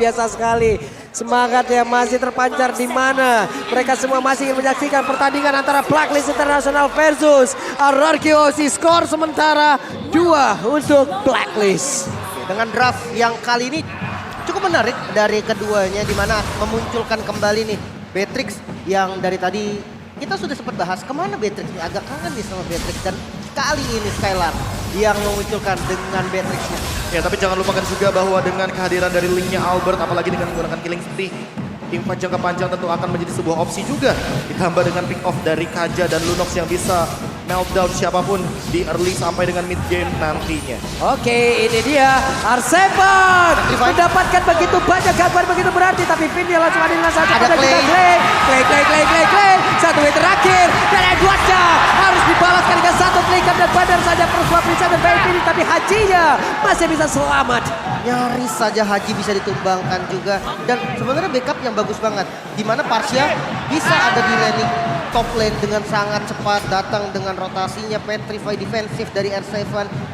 Biasa sekali semangat yang masih terpancar di mana mereka semua masih ingin menyaksikan pertandingan antara Blacklist International versus RRQ Aussie. Skor sementara 2 untuk Blacklist. Dengan draft yang kali ini cukup menarik dari keduanya, di mana memunculkan kembali nih Beatrix yang dari tadi kita sudah sempat bahas kemana Beatrix nih, agak kangen nih sama Beatrix, dan kali ini Skylar yang memunculkan dengan Beatrixnya. Ya, tapi jangan lupakan juga bahwa dengan kehadiran dari linknya Albert, apalagi dengan menggunakan killing spree, teamfight jangka panjang tentu akan menjadi sebuah opsi juga. Ditambah dengan pick off dari Kaja dan Lunox yang bisa meltdown siapapun di early sampai dengan mid game nantinya. Oke, ini dia R7 mendapatkan begitu banyak gangguan begitu berarti, tapi Vin dia langsung adil saja Ada pada kita Clay. Satu way terakhir dan Edwardnya harus dibalaskan dengan satu flicker dan Badar saja persuap bisa dan ini, tapi Hajinya masih bisa selamat. Nyaris saja Haji bisa ditumbangkan juga, dan sebenarnya backup yang bagus banget, di mana Parsia bisa ada di laning top lane dengan sangat cepat, datang dengan rotasinya petrify defensif dari R7,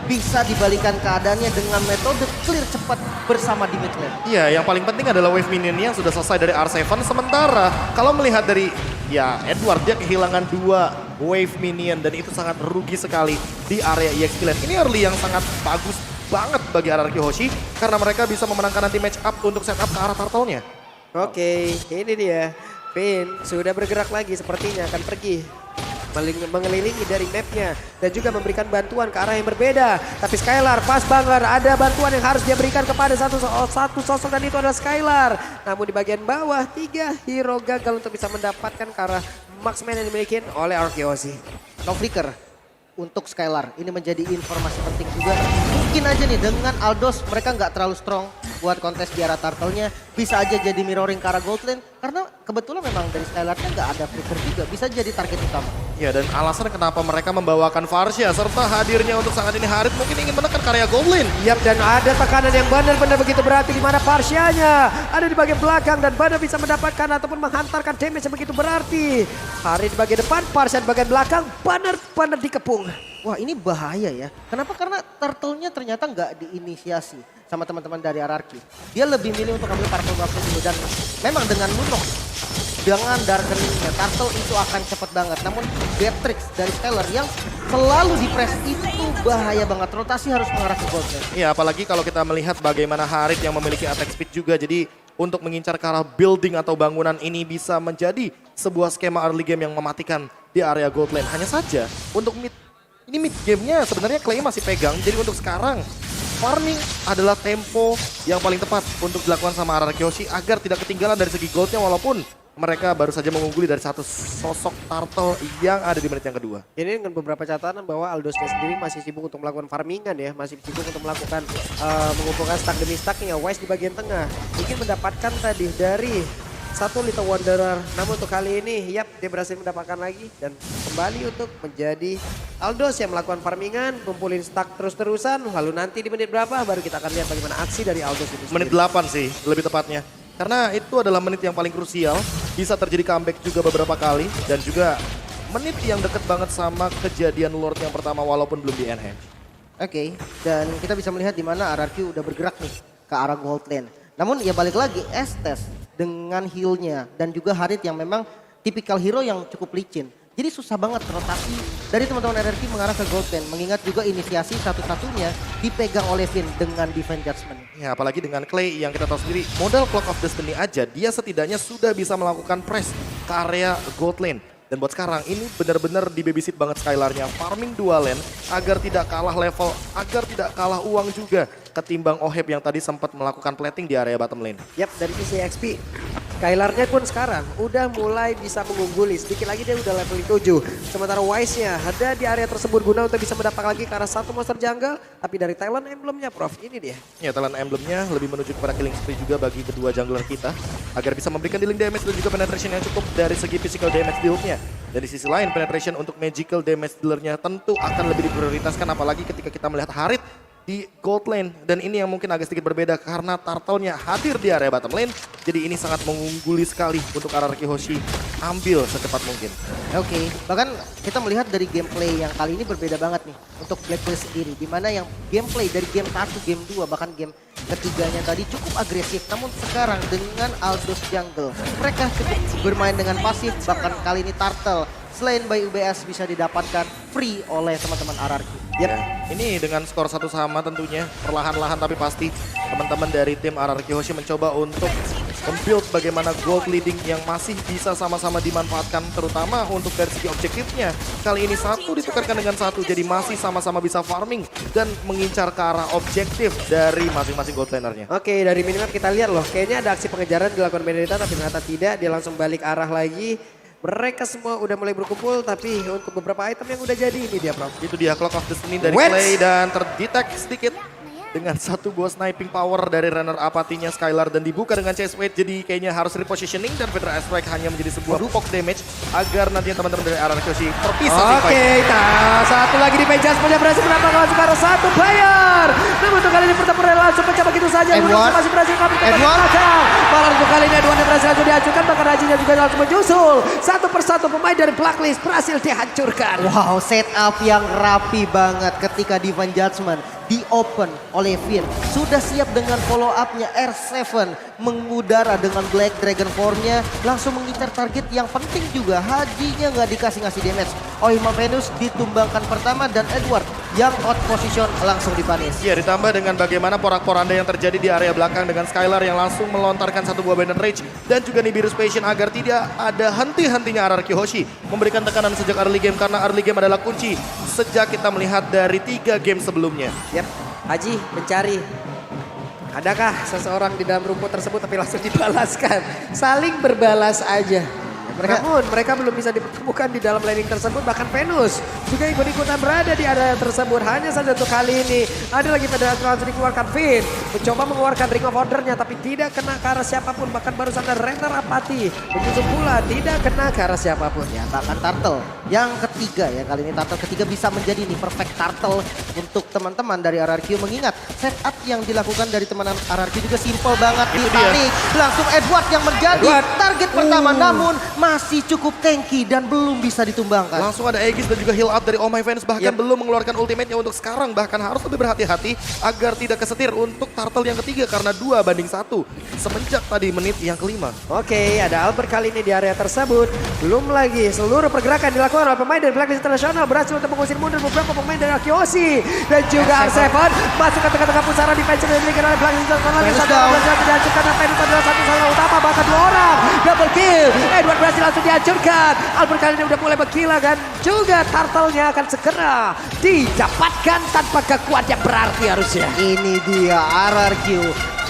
bisa dibalikan keadaannya dengan metode clear cepat bersama di mid lane. Iya, yang paling penting adalah wave minionnya yang sudah selesai dari R7. Sementara kalau melihat dari Edward, dia kehilangan 2 wave minion dan itu sangat rugi sekali di area EXP lane. Ini early yang sangat bagus banget bagi RRQ Hoshi karena mereka bisa memenangkan nanti match up untuk setup ke arah turtle-nya. Oke, ini dia. Vin sudah bergerak lagi, sepertinya akan pergi mengelilingi dari mapnya dan juga memberikan bantuan ke arah yang berbeda. Tapi Skylar pas banget, ada bantuan yang harus dia berikan kepada satu sosok dan itu adalah Skylar. Namun di bagian bawah 3 hero gagal untuk bisa mendapatkan ke arah marksman yang dimiliki oleh RRQ Aussie. No flicker untuk Skylar, ini menjadi informasi penting juga. Mungkin aja nih dengan Aldos mereka nggak terlalu strong buat kontes di arah turtle-nya, bisa aja jadi mirroring ke arah gold lane karena kebetulan memang dari Skylar-nya nggak ada flicker juga, bisa jadi target utama. Ya, dan alasan kenapa mereka membawakan Varsha serta hadirnya untuk saat ini Harit mungkin ingin menekan karya gold lane. Yap, dan ada tekanan yang benar-benar begitu berarti di mana Parsianya ada di bagian belakang dan Bada bisa mendapatkan ataupun menghantarkan damage yang begitu berarti. Harit di bagian depan, Parsia di bagian belakang, benar-benar dikepung. Wah, ini bahaya ya. Kenapa? Karena turtle-nya ternyata nggak diinisiasi sama teman-teman dari RRQ. Dia lebih milih untuk ambil turtle buff dulu, dan memang dengan Lunox, dengan darkeningnya turtle itu akan cepet banget. Namun Beatrix dari Skylar yang selalu di press itu bahaya banget. Rotasi harus mengarah ke gold lane. Ya, apalagi kalau kita melihat bagaimana Harit yang memiliki attack speed juga. Jadi untuk mengincar ke arah building atau bangunan ini bisa menjadi sebuah skema early game yang mematikan di area gold lane. Hanya saja untuk mid gamenya sebenarnya Clay masih pegang. Jadi untuk sekarang farming adalah tempo yang paling tepat untuk dilakukan sama RRQ Hoshi agar tidak ketinggalan dari segi goldnya, walaupun mereka baru saja mengungguli dari satu sosok turtle yang ada di menit yang kedua. Ini dengan beberapa catatan bahwa Aldosnya sendiri masih sibuk untuk melakukan farmingan ya, masih sibuk untuk melakukan mengumpulkan stack demi stacknya. Wise di bagian tengah ingin mendapatkan tadi dari satu Little Wanderer, namun untuk kali ini dia berhasil mendapatkan lagi dan kembali untuk menjadi Aldos yang melakukan farmingan, kumpulin stack terus-terusan, lalu nanti di menit berapa baru kita akan lihat bagaimana aksi dari Aldos itu sendiri. Menit 8 sih lebih tepatnya. Karena itu adalah menit yang paling krusial, bisa terjadi comeback juga beberapa kali dan juga menit yang deket banget sama kejadian Lord yang pertama walaupun belum di enhance. Oke, dan kita bisa melihat di mana RRQ udah bergerak nih ke arah gold lane. Namun ya balik lagi Estes dengan heal-nya dan juga Harit yang memang tipikal hero yang cukup licin. Jadi susah banget rotasi dari teman-teman RRQ mengarah ke gold lane. Mengingat juga inisiasi satu-satunya dipegang oleh Vin dengan Divine Judgment. Ya, apalagi dengan Clay yang kita tahu sendiri modal Clock of Destiny aja dia setidaknya sudah bisa melakukan press ke area gold lane. Dan buat sekarang ini benar-benar di babysit banget Skylar-nya. Farming dual lane agar tidak kalah level, agar tidak kalah uang juga ketimbang Oheb yang tadi sempat melakukan plating di area bottom lane. Yap, dari sisi XP Skylar-nya pun sekarang udah mulai bisa mengungguli. Sedikit lagi dia udah level 7. Sementara Wise-nya ada di area tersebut guna untuk bisa mendapat lagi ke arah satu monster jungle. Tapi dari Talon Emblem-nya Prof, ini dia. Ya, Talon Emblem-nya lebih menuju kepada killing spree juga bagi kedua jungler kita. Agar bisa memberikan dealing damage dan juga penetration yang cukup dari segi physical damage build-nya. Dan di sisi lain penetration untuk magical damage dealer-nya tentu akan lebih diprioritaskan. Apalagi ketika kita melihat Harit di gold lane. Dan ini yang mungkin agak sedikit berbeda karena Turtle-nya hadir di area bottom lane. Jadi ini sangat mengungguli sekali untuk RRQ Hoshi ambil secepat mungkin. Oke, bahkan kita melihat dari gameplay yang kali ini berbeda banget nih untuk Blacklist sendiri. Dimana yang gameplay dari game 1, game 2, bahkan game ketiganya tadi cukup agresif. Namun sekarang dengan Aldous Jungle, mereka cukup bermain dengan pasif. Bahkan kali ini Turtle selain by UBS bisa didapatkan free oleh teman-teman RRQ. Ya, ini dengan skor satu sama tentunya perlahan-lahan tapi pasti teman-teman dari tim RRQ Hoshi mencoba untuk membuild bagaimana gold leading yang masih bisa sama-sama dimanfaatkan terutama untuk dari segi objektifnya. Kali ini satu ditukarkan dengan satu jadi masih sama-sama bisa farming dan mengincar ke arah objektif dari masing-masing gold lanernya. Oke, dari minimap kita lihat loh, kayaknya ada aksi pengejaran dilakukan Benedetta tapi ternyata tidak, dia langsung balik arah lagi. Mereka semua udah mulai berkumpul tapi untuk beberapa item yang udah jadi ini dia Prof. Itu dia Clock of Destiny dari Wets. Clay dan terdetek sedikit dengan satu buah sniping power dari runner apatinya Skylar dan dibuka dengan chase weight jadi kayaknya harus repositioning dan Fedra Strike hanya menjadi sebuah poke damage agar nantinya teman-teman dari RRQ Hoshi terpisah di Oke, fight. nah satu lagi di Mejas punya berhasil menambahkan langsung ke arah satu player. Namun untuk kali ini pertempuran langsung pecah begitu saja. Edward. Masih berhasil kembali ke Edward. belakang. Malah untuk kali ini Edward yang berhasil langsung dihancurkan. Bahkan Rajinya juga langsung menyusul. Satu persatu pemain dari Blacklist berhasil dihancurkan. Wow, setup yang rapi banget ketika Divine Judgment di open oleh Finn. Sudah siap dengan follow up-nya R7 mengudara dengan Black Dragon Form-nya. Langsung mengincar target yang penting juga. Hajinya nggak dikasih-ngasih damage. Oima Venus ditumbangkan pertama dan Edward yang out position langsung dipanis. Ya ditambah dengan bagaimana porak-poranda yang terjadi di area belakang dengan Skylar yang langsung melontarkan satu buah Bandit Rage dan juga Nibiru's Passion agar tidak ada henti-hentinya RRQ Hoshi memberikan tekanan sejak early game karena early game adalah kunci sejak kita melihat dari 3 game sebelumnya. Yap, Haji mencari. Adakah seseorang di dalam rumput tersebut tapi langsung dibalaskan. Saling berbalas aja. Mereka belum bisa dipertemukan di dalam laning tersebut. Bahkan Venus juga ikut-ikutan berada di area tersebut. Hanya saja untuk kali ini ada lagi Federasi langsung dikeluarkan. Finn mencoba mengeluarkan Ring of Order-nya tapi tidak kena ke arah siapapun. Bahkan barusan ada Renner Apati menyusul pula tidak kena ke arah siapapun. Ya, bahkan Turtle yang ketiga ya, kali ini Turtle ketiga bisa menjadi nih perfect Turtle untuk teman-teman dari RRQ. Mengingat setup yang dilakukan dari teman RRQ juga simple banget, ditarik langsung Edward yang menjadi target pertama, namun masih cukup tanky dan belum bisa ditumbangkan. Langsung ada Aegis dan juga heal up dari Oh My Venus bahkan belum mengeluarkan ultimate-nya untuk sekarang. Bahkan harus lebih berhati-hati agar tidak kesetir untuk Turtle yang ketiga karena 2-1 semenjak tadi menit yang kelima. Oke, ada Albert kali ini di area tersebut. Belum lagi seluruh pergerakan dilakukan oleh pemain dari Blacklist International berhasil untuk mengusir mundur beberapa pemain dari Akiosi dan juga R7 masuk ke tengah-tengah pusaran defense yang dimiliki oleh Blacklist International. Satu berhasil dihancurkan dan Venus adalah satu salah utama bahkan 2 orang double kill. Edward berhasil langsung dihancurkan. Albert kali ini udah mulai bergila kan. Juga Turtle-nya akan segera didapatkan tanpa kekuatan yang berarti harusnya. Ini dia RRQ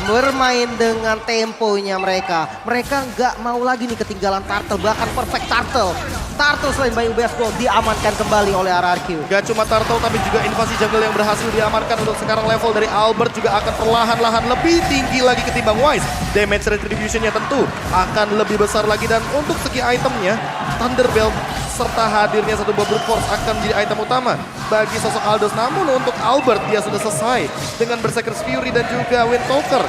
bermain dengan temponya mereka. Mereka nggak mau lagi nih ketinggalan Turtle, bahkan perfect Turtle. Turtle selain by UBS Gold diamankan kembali oleh RRQ. Gak cuma Turtle tapi juga invasi jungle yang berhasil diamankan untuk sekarang. Level dari Albert juga akan perlahan-lahan lebih tinggi lagi ketimbang Wise. Damage retribution-nya tentu akan lebih besar lagi dan untuk segi itemnya Thunderbelt serta hadirnya satu buah brute force akan menjadi item utama bagi sosok Aldous. Namun untuk Albert dia sudah selesai dengan Berserker's Fury dan juga Windtalker.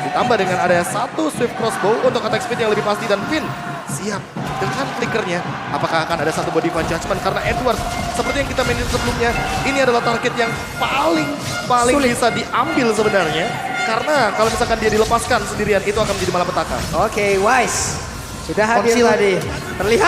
Ditambah dengan adanya satu Swift Crossbow untuk attack speed yang lebih pasti dan Finn siap dengan flickernya. Apakah akan ada satu body judgment karena Edward seperti yang kita mainin sebelumnya ini adalah target yang paling bisa diambil sebenarnya. Karena kalau misalkan dia dilepaskan sendirian itu akan menjadi malapetaka. Oke, Wise sudah hadir tadi. Terlihat.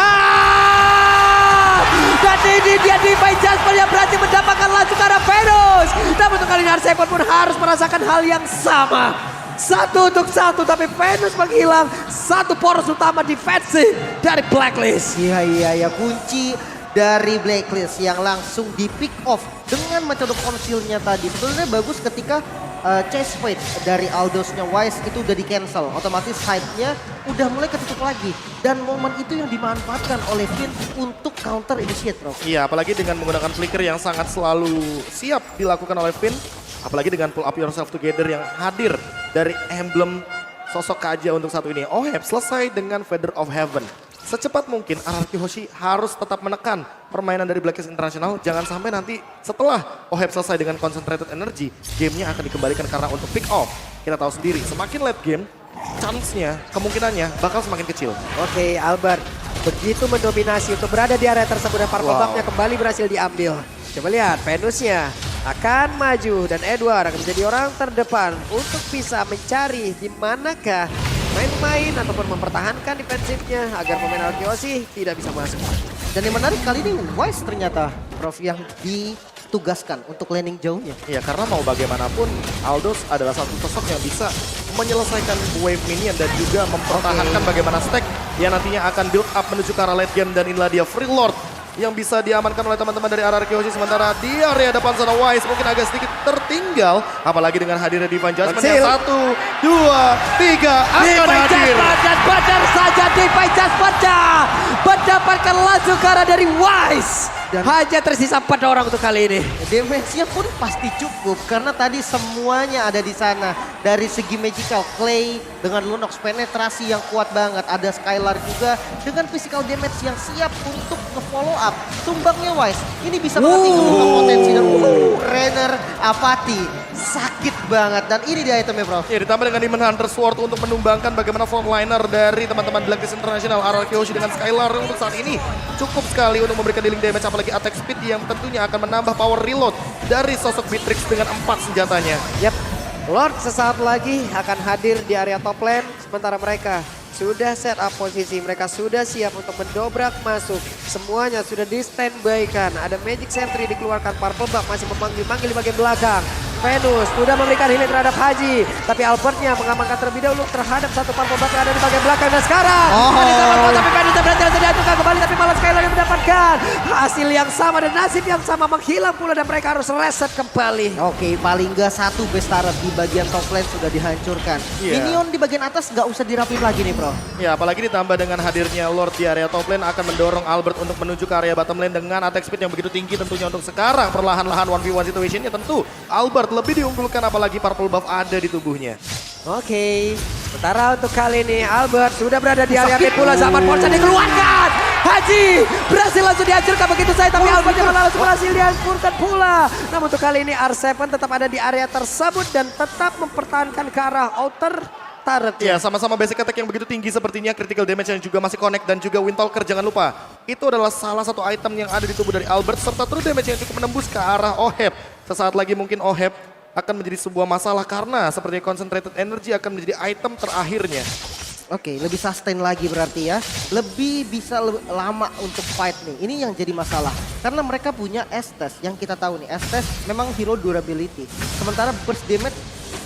Dan ini dia Divine Judgment yang berhasil mendapatkan langsung ke arah Venus. Namun untuk kali ini R7 pun harus merasakan hal yang sama. 1 untuk 1 tapi Venus menghilang satu poros utama defensif dari Blacklist. Iya, kunci dari Blacklist yang langsung di pick off dengan metode konsilnya tadi. Sebenarnya bagus ketika chase fight dari Aldous-nya Wise itu udah di cancel. Otomatis hype-nya udah mulai ketutup lagi. Dan momen itu yang dimanfaatkan oleh Finn untuk counter initiate, bro. Iya, apalagi dengan menggunakan flicker yang sangat selalu siap dilakukan oleh Finn. Apalagi dengan pull up yourself together yang hadir dari emblem sosok Kaja untuk satu ini. Oheb selesai dengan Feather of Heaven. secepat mungkin RRQ Hoshi harus tetap menekan permainan dari Blacklist International. Jangan sampai nanti setelah OHEP selesai dengan concentrated energy, gamenya akan dikembalikan karena untuk pick off. Kita tahu sendiri, semakin late game, chance-nya, kemungkinannya bakal semakin kecil. Oke, Albert begitu mendominasi untuk berada di area tersebut dan Purple Buff-nya kembali berhasil diambil. Coba lihat, Venusnya akan maju dan Edward akan menjadi orang terdepan untuk bisa mencari di manakah main-main ataupun mempertahankan defensifnya agar pemain Arkeosi tidak bisa masuk. Dan yang menarik kali ini Wise ternyata Prof yang ditugaskan untuk landing jauhnya. Iya, karena mau bagaimanapun Aldous adalah satu sosok yang bisa menyelesaikan wave minion dan juga mempertahankan bagaimana stack yang nantinya akan build up menuju ke arah late game. Dan inilah dia Free Lord yang bisa diamankan oleh teman-teman dari RRQ Hoshi. Sementara di area depan sana Wise mungkin agak sedikit tertinggal. Apalagi dengan hadirnya Divine Judgment yang 1, 2, 3 akan hadir. Dan benar saja Divine Judgment-nya mendapatkan langsung ke arah dari Wise. Dan hanya tersisa 4 orang untuk kali ini. damage-nya pun pasti cukup karena tadi semuanya ada di sana. Dari segi magical, Clay dengan Lunox penetrasi yang kuat banget. Ada Skylar juga dengan physical damage yang siap untuk nge-follow up. Tumbangnya Wise, ini bisa banget membuka potensi dan Renner apati. Sakit banget dan ini dia itemnya Prof. Ya, ditambah dengan Demon Hunter Sword untuk menumbangkan bagaimana frontliner dari teman-teman Blacklist International. RRQ Hoshi dengan Skylar untuk saat ini cukup sekali untuk memberikan dealing damage, apalagi attack speed yang tentunya akan menambah power reload dari sosok Beatrix dengan 4 senjatanya. Yap, Lord sesaat lagi akan hadir di area top lane, sementara mereka sudah set up posisi, mereka sudah siap untuk mendobrak masuk. Semuanya sudah di standby kan. Ada Magic Sentry dikeluarkan, Purple Buff masih memanggil-manggil di bagian belakang. Venus sudah memberikan healing terhadap Haji, tapi Albertnya mengamankan terlebih dahulu terhadap satu Purple Buff yang ada di bagian belakang. Dan sekarang tapi Venus berhasil diaturkan kembali, tapi malah Skylar yang mendapatkan hasil yang sama dan nasib yang sama, menghilang pula dan mereka harus reset kembali. Oke, paling nggak satu base turret di bagian top lane sudah dihancurkan. Iya. Minion di bagian atas nggak usah dirapin lagi nih Bro. Ya, apalagi ditambah dengan hadirnya Lord di area top lane akan mendorong Albert untuk menuju ke area bottom lane dengan attack speed yang begitu tinggi tentunya untuk sekarang. Perlahan-lahan 1v1 situationnya tentu Albert lebih diunggulkan, apalagi Purple Buff ada di tubuhnya. Oke, sementara untuk kali ini Albert sudah berada di area mid pula. Zaman Forza dikeluarkan. Haji berhasil langsung dihancurkan begitu saja, tapi Albert yang langsung berhasil dihancurkan pula. Namun untuk kali ini R7 tetap ada di area tersebut dan tetap mempertahankan ke arah outer turret. Ya, sama-sama basic attack yang begitu tinggi sepertinya, critical damage yang juga masih connect dan juga Windtalker jangan lupa. Itu adalah salah satu item yang ada di tubuh dari Albert serta true damage yang cukup menembus ke arah OHEP. Sesaat lagi mungkin OHEP akan menjadi sebuah masalah karena seperti concentrated energy akan menjadi item terakhirnya. Oke, lebih sustain lagi berarti ya. Lebih bisa lama untuk fight nih. Ini yang jadi masalah. Karena mereka punya Estes yang kita tahu nih. Estes memang hero durability. Sementara burst damage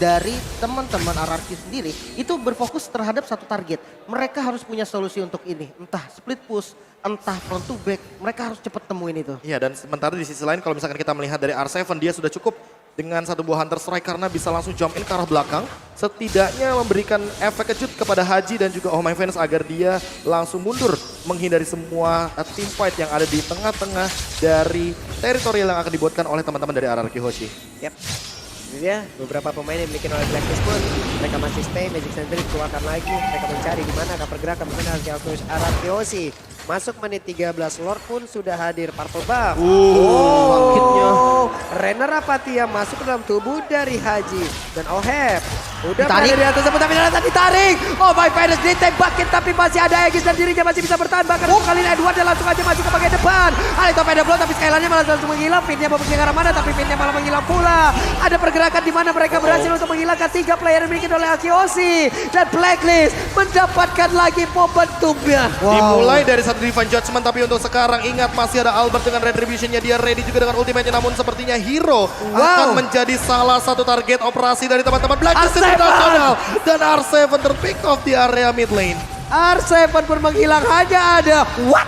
dari teman-teman RRQ sendiri itu berfokus terhadap satu target. Mereka harus punya solusi untuk ini. Entah split push, entah front to back. Mereka harus cepat temuin itu. Iya, dan sementara di sisi lain kalau misalkan kita melihat dari R7, dia sudah cukup dengan satu buah Hunter Strike karena bisa langsung jump in ke arah belakang. Setidaknya memberikan efek kejut kepada Haji dan juga Oh My Venus agar dia langsung mundur menghindari semua team fight yang ada di tengah-tengah dari teritorial yang akan dibuatkan oleh teman-teman dari RRQ Hoshi. Yap. Ini dia beberapa pemain yang dimiliki oleh Blacklist pun mereka masih stay. Magic Sentry keluarkan lagi, mereka mencari di mana akan pergerakan pemain RRQ Hoshi. Masuk menit 13, Lord pun sudah hadir. Purple Buff. Sakitnya. Renner Apatia masuk ke dalam tubuh dari Haji. Dan OHEP udah Ditarik. berada di atas tersebut, tapi ternyata ditarik. Oh My Venus ditembakin, tapi masih ada Aegis dan dirinya masih bisa bertahan. Bahkan untuk kali ini Edward dan langsung aja masuk ke bagian depan. Alito Peda Blow, tapi Skylarnya malah langsung menghilang. Pinnya mau pergi ke arah mana, tapi pinnya malah menghilang pula. Ada pergerakan di mana mereka berhasil untuk menghilangkan 3 player yang dimiliki oleh Akiosi. Dan Blacklist mendapatkan lagi momentumnya. Dimulai dari satu Divine Judgment, tapi untuk sekarang ingat masih ada Albert dengan Retribution-nya. Dia ready juga dengan ultimate-nya, namun sepertinya Hero akan menjadi salah satu target operasi dari teman-teman Blacklist International. Dan R7 terpick off di area mid lane. R7 pun menghilang, hanya ada what?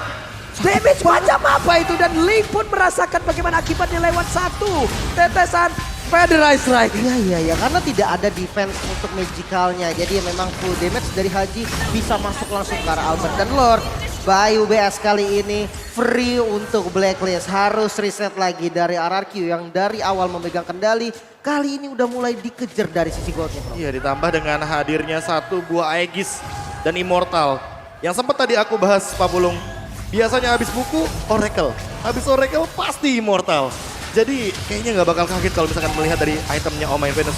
Damage macam apa itu? Dan Link pun merasakan bagaimana akibatnya lewat satu tetesan Federal Strike. Iya, karena tidak ada defense untuk magicalnya. Jadi memang full damage dari Haji bisa masuk langsung ke arah Albert dan Lord. By UBS kali ini free untuk Blacklist. Harus reset lagi dari RRQ yang dari awal memegang kendali. Kali ini udah mulai dikejar dari sisi goldnya, bro. Iya, ditambah dengan hadirnya satu buah Aegis dan Immortal. Yang sempat tadi aku bahas Pak Pulung, biasanya habis buku Oracle, habis Oracle pasti Immortal. Jadi kayaknya nggak bakal kaget kalau misalkan melihat dari itemnya Oh My Venus.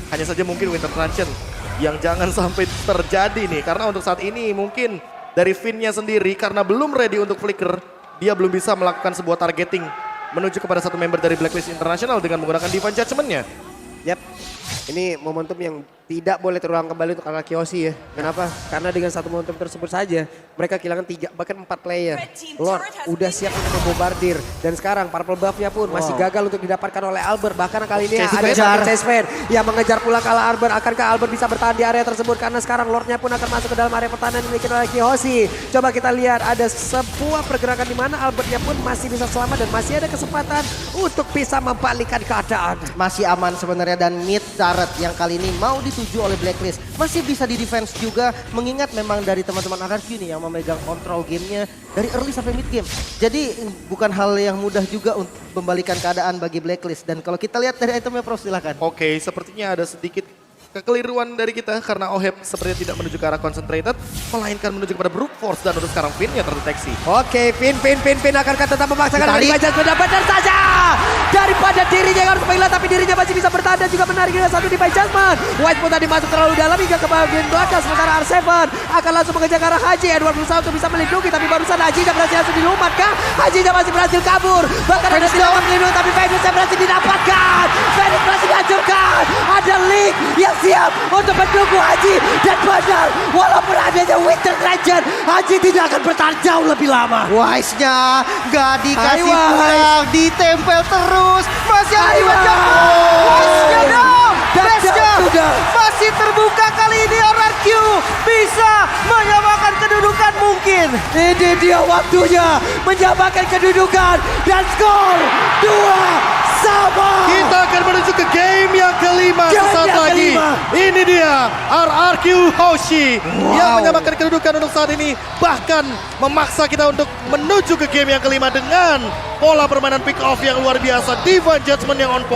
Hanya saja mungkin Winter Truncheon yang jangan sampai terjadi nih. Karena untuk saat ini mungkin dari Finn-nya sendiri karena belum ready untuk flicker, dia belum bisa melakukan sebuah targeting menuju kepada satu member dari Blacklist International dengan menggunakan Divine Judgment-nya. Yap, ini momentum yang tidak boleh terulang kembali untuk Ararki Hoshi ya. Kenapa? Karena dengan satu momentum tersebut saja mereka kehilangan 3 bahkan 4 player. Lord udah siap untuk membombardir dan sekarang purple buff-nya pun masih gagal untuk didapatkan oleh Albert. Bahkan kali ini ada Chase Fan yang mengejar pulang kalah Albert. Akankah Albert bisa bertahan di area tersebut karena sekarang Lord-nya pun akan masuk ke dalam area pertahanan yang dimiliki oleh Hoshi. Coba kita lihat ada sebuah pergerakan di mana Albert-nya pun masih bisa selamat dan masih ada kesempatan untuk bisa membalikkan keadaan. Masih aman sebenarnya dan mid turret yang kali ini mau dituju oleh Blacklist. Masih bisa di defense juga mengingat memang dari teman-teman RRQ nih yang memegang kontrol gamenya dari early sampai mid game. Jadi bukan hal yang mudah juga untuk membalikan keadaan bagi Blacklist. Dan kalau kita lihat dari itemnya Prof silahkan. Oke, sepertinya ada sedikit kekeliruan dari kita karena Oheb sepertinya tidak menuju ke arah concentrated, melainkan menuju kepada brute force dan untuk sekarang Finn-nya terdeteksi. Oke, Finn akankah tetap memaksakan Ditarik. Divine Judgment? Benar saja daripada dirinya yang harus menghilang tapi dirinya masih bisa bertahan dan juga menarik dengan satu Divine Judgment. White pun tadi masuk terlalu dalam hingga ke bagian belakang sementara R7 akan langsung mengejar ke arah Haji. Edward berusaha untuk bisa melindungi tapi barusan Haji berhasil langsung dilumat kah? Haji masih berhasil kabur. Bahkan ada tidak melindungi tapi Venus yang berhasil didapatkan. Venus berhasil dihancurkan. Ada Link yang siap untuk mendukung Haji dan benar walaupun adanya Winter Legend Haji tidak akan bertahan jauh lebih lama. Wise-nya gak dikasih Hai, Wise. pulang, ditempel terus. Masih ada Hai, Wise-nya. Wise. Wise-nya dong. Dan Wise-nya sudah. masih terbuka kali ini RRQ. Bisa menyamakan kedudukan mungkin. Ini dia waktunya menyamakan kedudukan dan skor 2-sama. Kita akan menuju ke game yang kelima Game sesaat yang lagi. kelima. Ini dia RRQ Hoshi yang menyamakan kedudukan untuk saat ini. Bahkan memaksa kita untuk menuju ke game yang kelima dengan pola permainan pick off yang luar biasa. Divine Judgment yang on point.